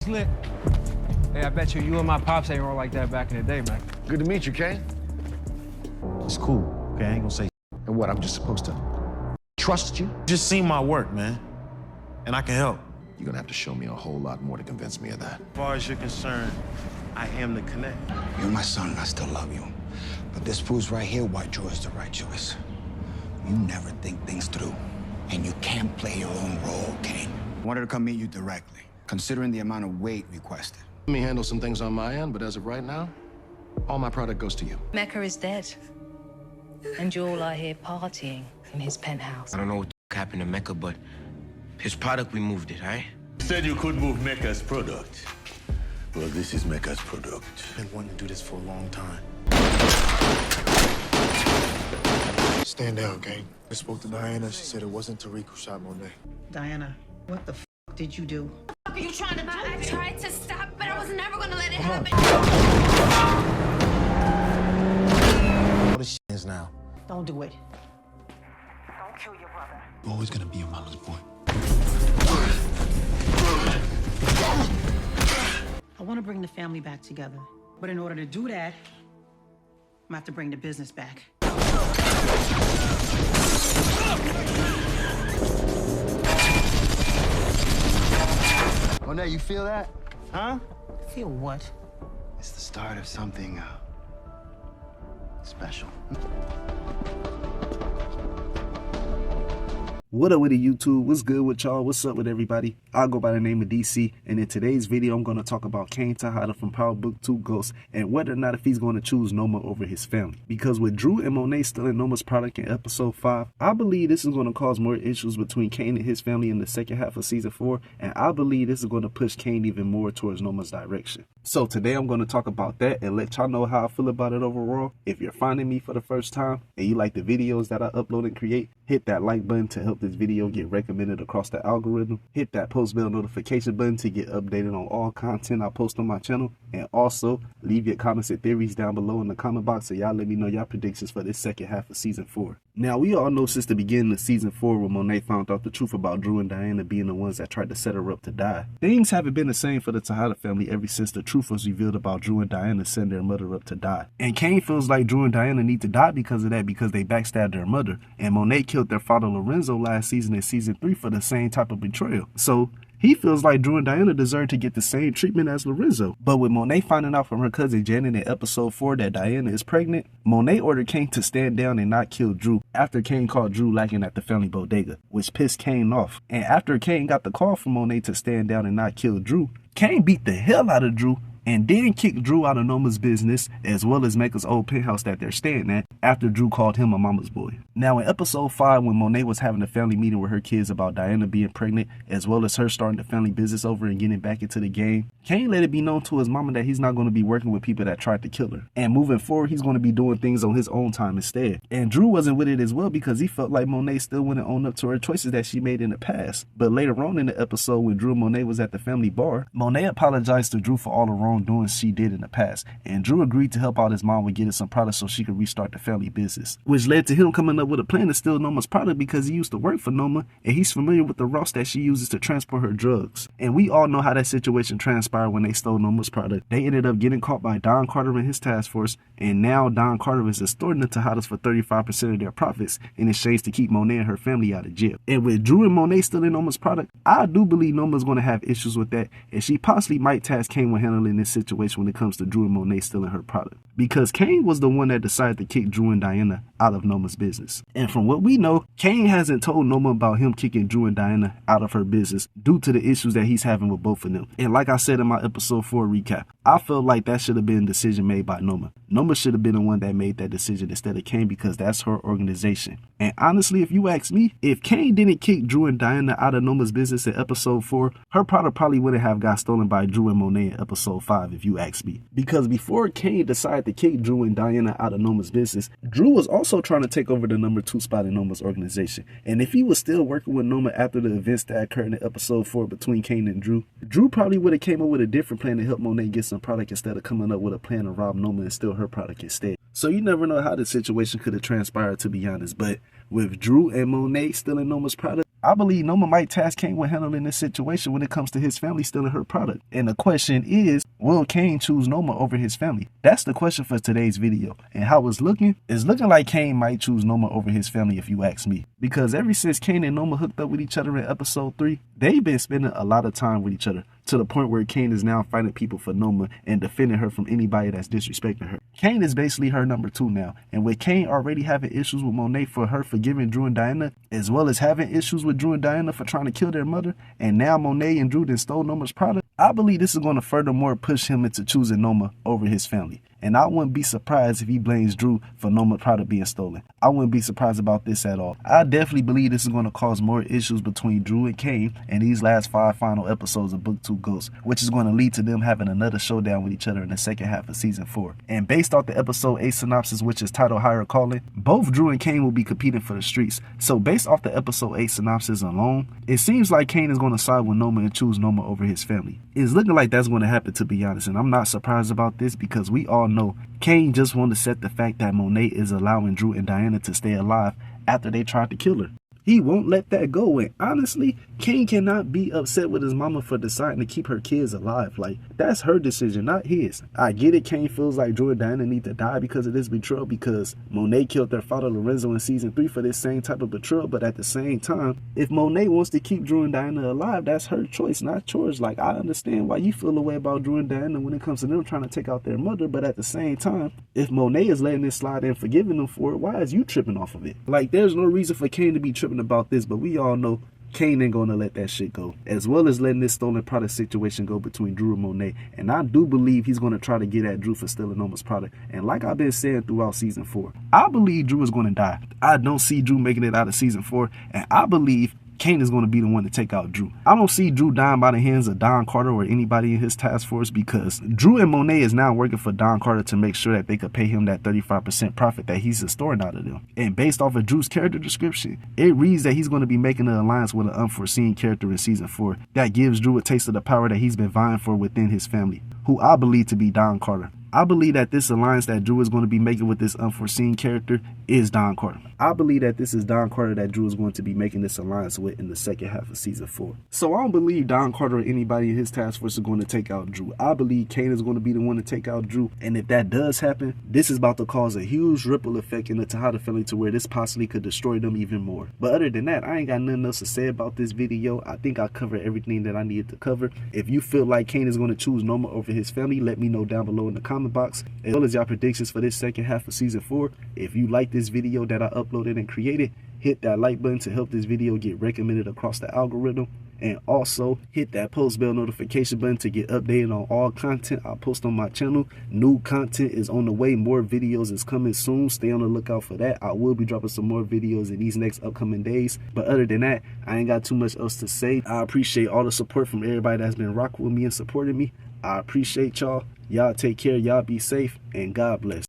Lit. Hey, I bet you and my pops ain't roll like that back in the day, man. Good to meet you, Kane. It's cool, okay? I ain't gonna say. And what, I'm just supposed to trust you? Just seen my work, man. And I can help. You're gonna have to show me a whole lot more to convince me of that. As far as you're concerned, I am the connect. You're my son and I still love you. But this proves right here why Drew is the right choice. You never think things through. And you can't play your own role, Kane. I wanted to come meet you directly, considering the amount of weight requested. Let me handle some things on my end, but as of right now, all my product goes to you. Mecca is dead. And you all are here partying in his penthouse. I don't know what happened to Mecca, but his product, we moved it, right? You said you could move Mecca's product. Well, this is Mecca's product. Been wanting to do this for a long time. Stand down, gang. I spoke to Diana. She said it wasn't Tariq who shot Monet. Diana, what the f did you do? What are you trying to do? I tried to stop, but I was never gonna let it happen. What this is now? Don't do it. Don't kill your brother. You're always gonna be a mama's boy. I want to bring the family back together. But in order to do that, I'm gonna have to bring the business back. Monet, you feel that? Huh? Feel what? It's the start of something special. What up with it, YouTube? What's good with y'all? What's up with everybody? I'll go by the name of DC, and in today's video, I'm going to talk about Kane Tejada from Power Book 2 Ghost and whether or not if he's going to choose Noma over his family. Because with Drew and Monet stealing Noma's product in episode 5, I believe this is going to cause more issues between Kane and his family in the second half of season 4, and I believe this is going to push Kane even more towards Noma's direction. So today I'm going to talk about that and let y'all know how I feel about it overall. If you're finding me for the first time and you like the videos that I upload and create, hit that like button to help this video get recommended across the algorithm. Hit that post bell notification button to get updated on all content I post on my channel. And also leave your comments and theories down below in the comment box so y'all let me know y'all predictions for this second half of season 4. Now, we all know since the beginning of season 4 when Monet found out the truth about Drew and Diana being the ones that tried to set her up to die. Things haven't been the same for the Tejada family ever since the truth was revealed about Drew and Diana setting their mother up to die. And Kane feels like Drew and Diana need to die because of that, because they backstabbed their mother. And Monet killed their father Lorenzo last season in season 3 for the same type of betrayal. So he feels like Drew and Diana deserve to get the same treatment as Lorenzo. But with Monet finding out from her cousin Janet in episode 4 that Diana is pregnant, Monet ordered Kane to stand down and not kill Drew after Kane caught Drew lacking at the family bodega, which pissed Kane off. And after Kane got the call from Monet to stand down and not kill Drew, Kane beat the hell out of Drew and then kicked Drew out of Noma's business as well as Mecca's old penthouse that they're staying at after Drew called him a mama's boy. Now in episode 5 when Monet was having a family meeting with her kids about Diana being pregnant as well as her starting the family business over and getting back into the game, Kane let it be known to his mama that he's not going to be working with people that tried to kill her. And moving forward he's going to be doing things on his own time instead. And Drew wasn't with it as well because he felt like Monet still wouldn't own up to her choices that she made in the past. But later on in the episode when Drew and Monet was at the family bar, Monet apologized to Drew for all the wrongdoing she did in the past, and Drew agreed to help out his mom with getting some products so she could restart the family business, which led to him coming up with a plan to steal Noma's product because he used to work for Noma and he's familiar with the routes that she uses to transport her drugs. And we all know how that situation transpired when they stole Noma's product. They ended up getting caught by Don Carter and his task force, and now Don Carter is extorting the Tejadas for 35% of their profits in exchange to keep Monet and her family out of jail. And with Drew and Monet stealing Noma's product, I do believe Noma's going to have issues with that, and she possibly might task Kane with handling this situation when it comes to Drew and Monet stealing her product. Because Kane was the one that decided to kick Drew and Diana out of Noma's business. And from what we know, Kane hasn't told Noma about him kicking Drew and Diana out of her business due to the issues that he's having with both of them. And like I said in my episode 4 recap, I felt like that should have been a decision made by Noma. Noma should have been the one that made that decision instead of Kane because that's her organization. And honestly, if you ask me, if Kane didn't kick Drew and Diana out of Noma's business in episode 4, her product probably wouldn't have got stolen by Drew and Monet in episode 5 if you ask me. Because before Kane decided to kick Drew and Diana out of Noma's business, Drew was also trying to take over the number 2 spot in Noma's organization. And if he was still working with Noma after the events that occurred in episode 4 between Kane and Drew, Drew probably would have came up with a different plan to help Monet get some product instead of coming up with a plan to rob Noma and steal her product instead. So you never know how the situation could have transpired, to be honest. But with Drew and Monet stealing Noma's product, I believe Noma might task Kane with handling this situation when it comes to his family stealing her product. And the question is, will Kane choose Noma over his family? That's the question for today's video. And how it's looking like Kane might choose Noma over his family if you ask me. Because ever since Kane and Noma hooked up with each other in episode 3, they've been spending a lot of time with each other, to the point where Kane is now fighting people for Noma and defending her from anybody that's disrespecting her. Kane is basically her number 2 now. And with Kane already having issues with Monet for her forgiving Drew and Diana, as well as having issues with Drew and Diana for trying to kill their mother, and now Monet and Drew then stole Noma's product, I believe this is going to furthermore push him into choosing Noma over his family. And I wouldn't be surprised if he blames Drew for Noma's product being stolen. I wouldn't be surprised about this at all. I definitely believe this is going to cause more issues between Drew and Kane in these last 5 final episodes of Book 2 Ghosts, which is going to lead to them having another showdown with each other in the second half of season 4. And based off the episode 8 synopsis, which is titled Higher Calling, both Drew and Kane will be competing for the streets. So based off the episode 8 synopsis alone, it seems like Kane is going to side with Noma and choose Noma over his family. It's looking like that's going to happen, to be honest, and I'm not surprised about this because we all know Kane just wanted to set the fact that Monet is allowing Drew and Diana to stay alive after they tried to kill her. He won't let that go, and honestly, Kane cannot be upset with his mama for deciding to keep her kids alive. Like, that's her decision, not his. I get it, Kane feels like Drew and Diana need to die because of this betrayal, because Monet killed their father Lorenzo in season 3 for this same type of betrayal, but at the same time, if Monet wants to keep Drew and Diana alive, that's her choice, not yours. Like, I understand why you feel the way about Drew and Diana when it comes to them trying to take out their mother, but at the same time, if Monet is letting this slide and forgiving them for it, why is you tripping off of it? Like, there's no reason for Kane to be tripping about this, but we all know Kane ain't gonna let that shit go, as well as letting this stolen product situation go between Drew and Monet. And I do believe he's gonna try to get at Drew for stealing Noma's product. And like I've been saying throughout season 4, I believe Drew is gonna die. I don't see Drew making it out of season 4, and I believe Kane is going to be the one to take out Drew. I don't see Drew dying by the hands of Don Carter or anybody in his task force, because Drew and Monet is now working for Don Carter to make sure that they could pay him that 35% profit that he's extorting out of them. And based off of Drew's character description, it reads that he's going to be making an alliance with an unforeseen character in season 4 that gives Drew a taste of the power that he's been vying for within his family, who I believe to be Don Carter. I believe that this alliance that Drew is going to be making with this unforeseen character is Don Carter. I believe that this is Don Carter that Drew is going to be making this alliance with in the second half of season 4. So I don't believe Don Carter or anybody in his task force is going to take out Drew. I believe Kane is going to be the one to take out Drew. And if that does happen, this is about to cause a huge ripple effect in the Tejada family to where this possibly could destroy them even more. But other than that, I ain't got nothing else to say about this video. I think I covered everything that I needed to cover. If you feel like Kane is going to choose Noma over his family, let me know down below in the comment box, as well as y'all predictions for this second half of season 4. If you like this video that I uploaded and created, hit that like button to help this video get recommended across the algorithm, and also hit that post bell notification button to get updated on all content I post on my channel. New content is on the way, more videos is coming soon, stay on the lookout for that. I will be dropping some more videos in these next upcoming days, but other than that, I ain't got too much else to say. I appreciate all the support from everybody that's been rocking with me and supporting me. I appreciate y'all. Y'all take care, y'all be safe, and God bless.